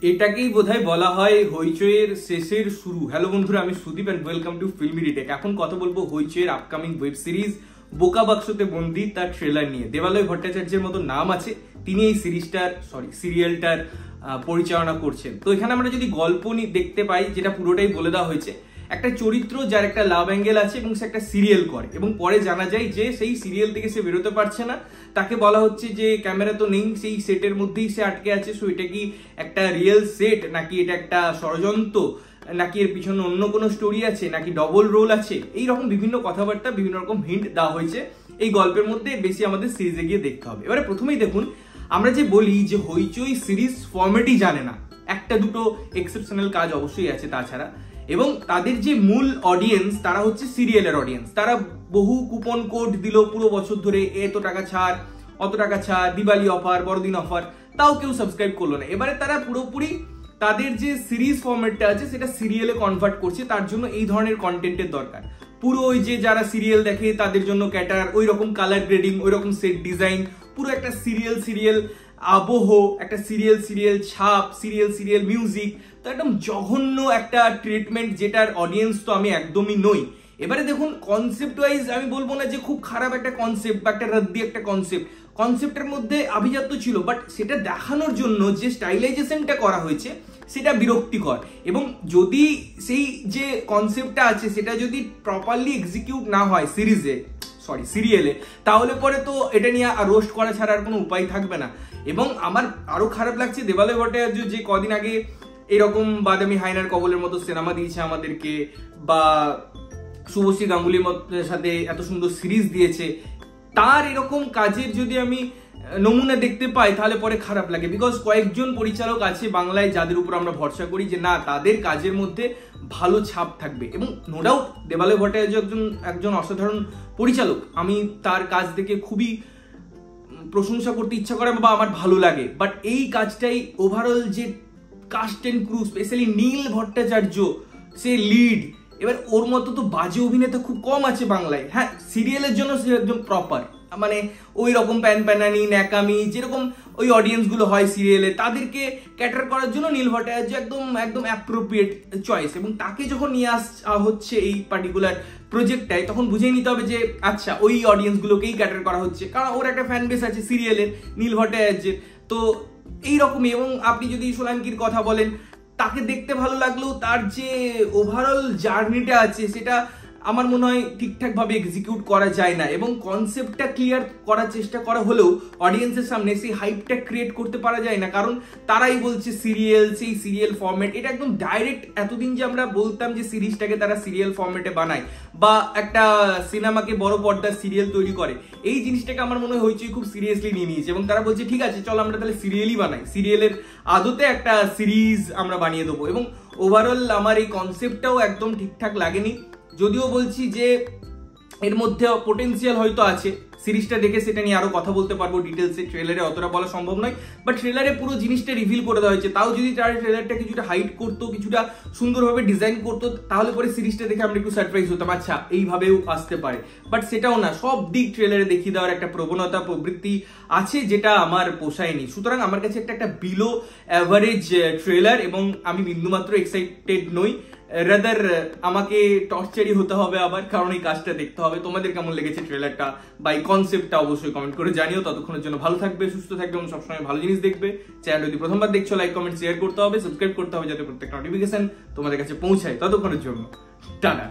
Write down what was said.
এটাকেই বোধহয় বলা হয় হইচইয়ের শেষের শুরু। হ্যালো বন্ধুরা, আমি Sudip and welcome to filmy retake. এখন কথা বলবো হইচইয়ের আপকামিং ওয়েব সিরিজ বোকা বাক্সতে বন্দি তার ট্রেলার নিয়ে। দেবালয় ভট্টাচার্যের মতো নাম আছে, তিনি এই সিরিয়ালটার পরিচালনা করছেন। তো এখানে আমরা যদি গল্প দেখতে পাই, যেটা পুরোটাই বলে দেওয়া হয়েছে, একটা চরিত্র যার একটা লাভ অ্যাঙ্গেল আছে এবং সে একটা সিরিয়াল করে এবং পরে জানা যায় যে সেই সিরিয়াল থেকে সে বেরোতে পারছে না। তাকে বলা হচ্ছে যে ক্যামেরা তো নেই, সেই সেটের মধ্যেই সে আটকে আছে। সো এটা কি একটা রিয়েল সেট, নাকি এটা একটা ষড়যন্ত্র, নাকি এর পিছনে অন্য কোনো স্টোরি আছে, নাকি ডবল রোল আছে, এইরকম বিভিন্ন কথাবার্তা, বিভিন্ন রকম হিন্ট দেওয়া হয়েছে এই গল্পের মধ্যে। বেশি আমাদের সিরিজে গিয়ে দেখতে হবে। এবারে প্রথমেই দেখুন, আমরা যে বলি যে হইচই সিরিজ ফরম্যাটই জানে না, একটা দুটো এক্সেপশনাল কাজ অবশ্যই আছে তাছাড়া, এবং তাদের যে মূল অডিয়েন্স তারা হচ্ছে সিরিয়ালের অডিয়েন্স। তারা বহু কুপন কোড দিল পুরো বছর ধরে, এত টাকা ছাড়, অত টাকা ছাড়, দিওয়ালি অফার, বড়দিন অফার, তাও কেউ সাবস্ক্রাইব করলো না। এবারে তারা পুরোপুরি তাদের যে সিরিজ ফরম্যাটটা আছে সেটা সিরিয়ালে কনভার্ট করছে। তার জন্য এই ধরনের কন্টেন্টের দরকার। পুরো ওই যে যারা সিরিয়াল দেখে তাদের জন্য ক্যাটার, ওই রকম কালার গ্রেডিং, ওই রকম সেট ডিজাইন, পুরো একটা সিরিয়াল আবহ, একটা সিরিয়াল ছাপ, সিরিয়াল মিউজিক, তো একদম জঘন্য একটা ট্রিটমেন্ট, যেটার অডিয়েন্স তো আমি একদমই নই। এবারে দেখুন, কনসেপ্ট ওয়াইজ আমি বলবো না যে খুব খারাপ একটা কনসেপ্ট বা একটা রদ্দি একটা কনসেপ্টের মধ্যে আভিজাত্য ছিল, বাট সেটা দেখানোর জন্য যে স্টাইলাইজেশনটা করা হয়েছে সেটা বিরক্তিকর। এবং যদি সেই যে কনসেপ্টটা আছে সেটা যদি প্রপারলি এক্সিকিউট না হয় সিরিয়ালে, তাহলে পরে তো এটা নিয়ে রোস্ট করা ছাড়া আর কোনো উপায় থাকবে না। এবং আমার আরো খারাপ লাগছে, দেবালয় ভট্টাচার্য যে কদিন আগে এরকম বাদামি হায়নার কবলের মতো সিনেমা দিয়েছে আমাদেরকে, বা শুভশ্রী গাঙ্গুলির সাথে এত সুন্দর সিরিজ দিয়েছে, তার এরকম কাজের যদি আমি নমুনা দেখতে পাই তাহলে পরে খারাপ লাগে। বিকজ কয়েকজন পরিচালক আছে বাংলায় যাদের উপর আমরা ভরসা করি যে না, তাদের কাজের মধ্যে ভালো ছাপ থাকবে। এবং নো ডাউট দেবালয় ভট্টাচার্য একজন অসাধারণ পরিচালক, আমি তার কাজ দেখে খুবই প্রশংসা করতে ইচ্ছা করে বা আমার ভালো লাগে। বাট এই কাজটাই ওভারঅল যে cast and crew, specially Neel Bhattacharya, সে লিড, এবার ওর মতো তো বাজে অভিনেতা খুব কম আছে বাংলায়। হ্যাঁ, সিরিয়ালের জন্য সে একদম প্রপার, মানে ওই রকম প্যানপ্যানানি ন্যাকামি যেরকম ওই অডিয়েন্স গুলো হয় সিরিয়ালে, তাদেরকে ক্যাটার করার জন্য নীল ভট্টাচার্য একদম অ্যাপ্রোপ্রিয়েট চয়েস। এবং তাকে যখন নিয়ে আসা হচ্ছে এই পার্টিকুলার প্রজেক্টটায়, তখন বুঝে নিতে হবে যে আচ্ছা, ওই অডিয়েন্স গুলোকেই ক্যাটার করা হচ্ছে, কারণ ওর একটা ফ্যান বেস আছে সিরিয়ালের, নীল ভট্টাচার্যের। তো এইরকমই। এবং আপনি যদি সোলাঙ্কির কথা বলেন, তাকে দেখতে ভালো লাগলেও তার যে ওভারঅল জার্নিটা আছে সেটা আমার মনে হয় ঠিকঠাক ভাবে এক্সিকিউট করা যায় না। এবং কনসেপ্টটা ক্লিয়ার করার চেষ্টা করা হলেও অডিয়েন্সের সামনে সেই হাইপটা ক্রিয়েট করতে পারা যায় না, কারণ তারাই বলছে সিরিয়াল, সেই সিরিয়াল ফরম্যাট, এটা একদম ডাইরেক্ট। এতদিন যে আমরা বলতাম যে সিরিজটাকে তারা সিরিয়াল ফরম্যাটে বানায় বা একটা সিনেমাকে বড় পর্দার সিরিয়াল তৈরি করে, এই জিনিসটাকে আমার মনে হয় হইচই খুব সিরিয়াসলি নিয়ে নিয়েছে। এবং তারা বলছে ঠিক আছে, চলো আমরা তাহলে সিরিয়ালই বানাই, সিরিয়ালের আদতে একটা সিরিজ আমরা বানিয়ে দেবো। এবং ওভারঅল আমার এই কনসেপ্টটাও একদম ঠিকঠাক লাগেনি। যদিও বলছি যে এর মধ্যে পোটেন্সিয়াল হয়তো আছে, সিরিজটা দেখে সেটা নিয়ে আরো কথা বলতে পারবো ডিটেলসে। ট্রেলারে অতটা বলা সম্ভব নয়, বাট ট্রেলারে পুরো জিনিসটা রিভিল করে দেওয়া হয়েছে। তাও যদি তার ট্রেলারটা কিছুটা হাইড করতো, কিছুটা সুন্দরভাবে ডিজাইন করতো, তাহলে পরে সিরিজটা দেখে আমরা একটু সারপ্রাইজ হতাম, আচ্ছা এইভাবেও আসতে পারে। বাট সেটাও না, সব দিক ট্রেলারে দেখিয়ে দেওয়ার একটা প্রবৃত্তি আছে, যেটা আমার পোষায়নি। সুতরাং আমার কাছে একটা বিলো অ্যাভারেজ ট্রেলার, এবং আমি বিন্দুমাত্র এক্সাইটেড নই। রাদার আমাকে টর্চারই হতে হবে আবার, কারণ এই কাজটা দেখতে হবে। তোমাদের কেমন লেগেছে ট্রেলারটা বা এই কনসেপ্টটা অবশ্যই কমেন্ট করে জানিও। ততক্ষণের জন্য ভালো থাকবে, সুস্থ থাকবে এবং সবসময় ভালো জিনিস দেখবে। চ্যানেল যদি প্রথমবার দেখছো, লাইক কমেন্ট শেয়ার করতে হবে, সাবস্ক্রাইব করতে হবে, যাতে প্রত্যেকটা নোটিফিকেশন তোমাদের কাছে পৌঁছায়। ততক্ষণের জন্য টাটা।